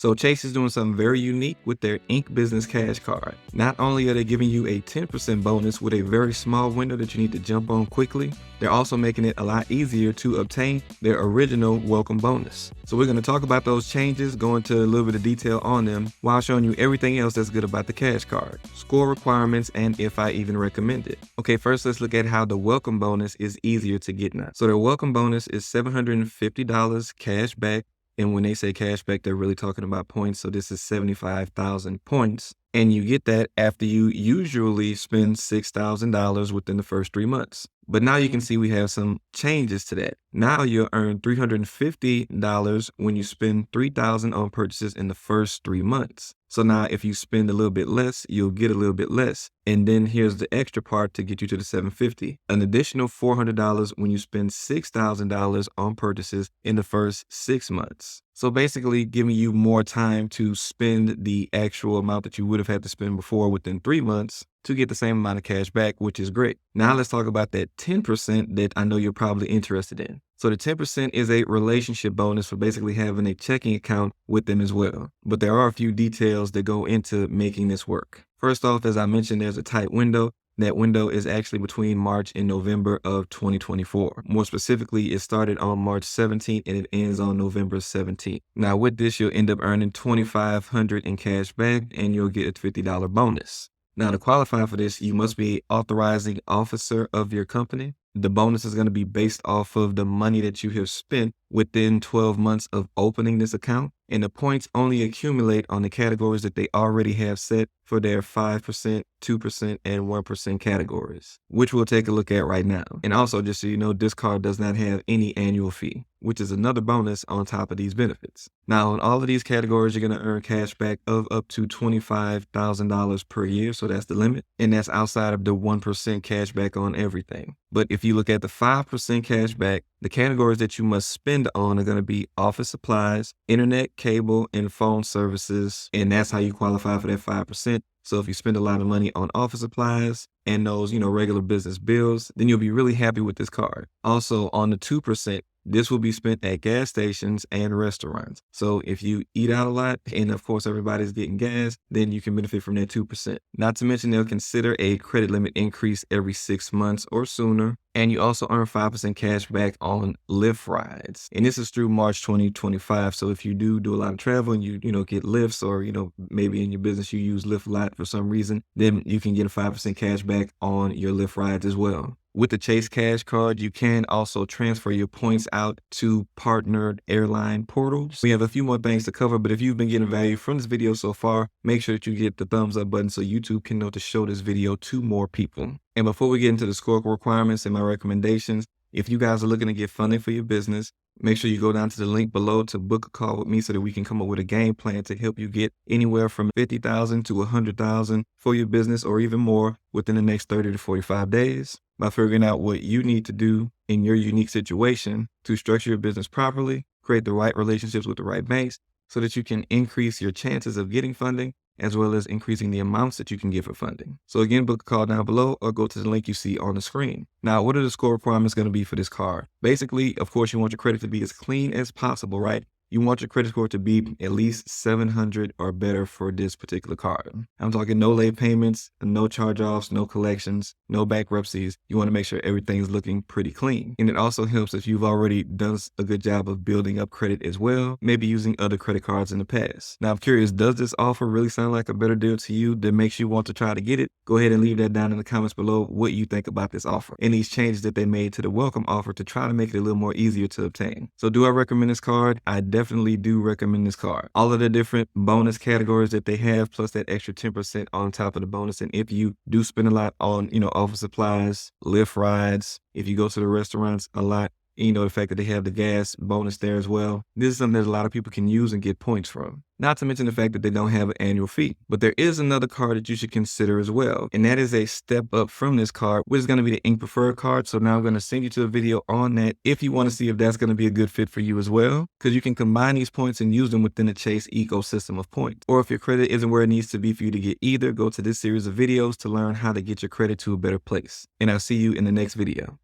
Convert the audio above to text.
So Chase is doing something very unique with their Ink Business Cash Card. Not only are they giving you a 10% bonus with a very small window that you need to jump on quickly, they're also making it a lot easier to obtain their original welcome bonus. So we're going to talk about those changes, go into a little bit of detail on them, while showing you everything else that's good about the cash card, score requirements, and if I even recommend it. Okay, first let's look at how the welcome bonus is easier to get now. So their welcome bonus is $750 cash back. And when they say cash back, they're really talking about points. So this is 75,000 points. And you get that after you usually spend $6,000 within the first 3 months. But now you can see we have some changes to that. Now you'll earn $350 when you spend $3,000 on purchases in the first 3 months. So now if you spend a little bit less, you'll get a little bit less. And then here's the extra part to get you to the $750. An additional $400 when you spend $6,000 on purchases in the first 6 months. So basically giving you more time to spend the actual amount that you would have had to spend before within 3 months to get the same amount of cash back, which is great. Now let's talk about that 10% that I know you're probably interested in. So the 10% is a relationship bonus for basically having a checking account with them as well. But there are a few details that go into making this work. First off, as I mentioned, there's a tight window. That window is actually between March and November of 2024. More specifically, it started on March 17th and it ends on November 17th. Now with this, you'll end up earning $2,500 in cash back and you'll get a $50 bonus. Now to qualify for this, you must be authorizing officer of your company. The bonus is going to be based off of the money that you have spent within 12 months of opening this account. And the points only accumulate on the categories that they already have set for their 5%, 2%, and 1% categories, which we'll take a look at right now. And also, just so you know, this card does not have any annual fee, which is another bonus on top of these benefits. Now, in all of these categories, you're going to earn cash back of up to $25,000 per year. So that's the limit. And that's outside of the 1% cash back on everything. But if you look at the 5% cash back, the categories that you must spend on are going to be office supplies, internet, cable, and phone services. And that's how you qualify for that 5%. So if you spend a lot of money on office supplies and those, regular business bills, then you'll be really happy with this card. Also on the 2%, this will be spent at gas stations and restaurants. So if you eat out a lot and of course everybody's getting gas, then you can benefit from that 2%. Not to mention they'll consider a credit limit increase every 6 months or sooner. And you also earn 5% cash back on Lyft rides. And this is through March 2025. So if you do a lot of travel and you get Lyfts or, maybe in your business you use Lyft a lot for some reason, then you can get a 5% cash back on your Lyft rides as well. With the Chase Cash Card, you can also transfer your points out to partnered airline portals. We have a few more things to cover, but if you've been getting value from this video so far, make sure that you hit the thumbs up button so YouTube can know to show this video to more people. And before we get into the score requirements and my recommendations, if you guys are looking to get funding for your business, make sure you go down to the link below to book a call with me so that we can come up with a game plan to help you get anywhere from $50,000 to $100,000 for your business or even more within the next 30 to 45 days by figuring out what you need to do in your unique situation to structure your business properly, create the right relationships with the right banks so that you can increase your chances of getting funding as well as increasing the amounts that you can get for funding. So again, book a call down below or go to the link you see on the screen. Now, what are the score requirements going to be for this card? Basically, of course, you want your credit to be as clean as possible, right? You want your credit score to be at least 700 or better for this particular card. I'm talking no late payments, no charge-offs, no collections, no bankruptcies. You want to make sure everything's looking pretty clean. And it also helps if you've already done a good job of building up credit as well, maybe using other credit cards in the past. Now, I'm curious, does this offer really sound like a better deal to you that makes you want to try to get it? Go ahead and leave that down in the comments below what you think about this offer and these changes that they made to the welcome offer to try to make it a little more easier to obtain. So do I recommend this card? I definitely do recommend this card. All of the different bonus categories that they have, plus that extra 10% on top of the bonus. And if you do spend a lot on, office supplies, Lyft rides, if you go to the restaurants a lot, the fact that they have the gas bonus there as well. This is something that a lot of people can use and get points from. Not to mention the fact that they don't have an annual fee. But there is another card that you should consider as well. And that is a step up from this card, which is going to be the Ink Preferred card. So now I'm going to send you to a video on that if you want to see if that's going to be a good fit for you as well. Because you can combine these points and use them within the Chase ecosystem of points. Or if your credit isn't where it needs to be for you to get either, go to this series of videos to learn how to get your credit to a better place. And I'll see you in the next video.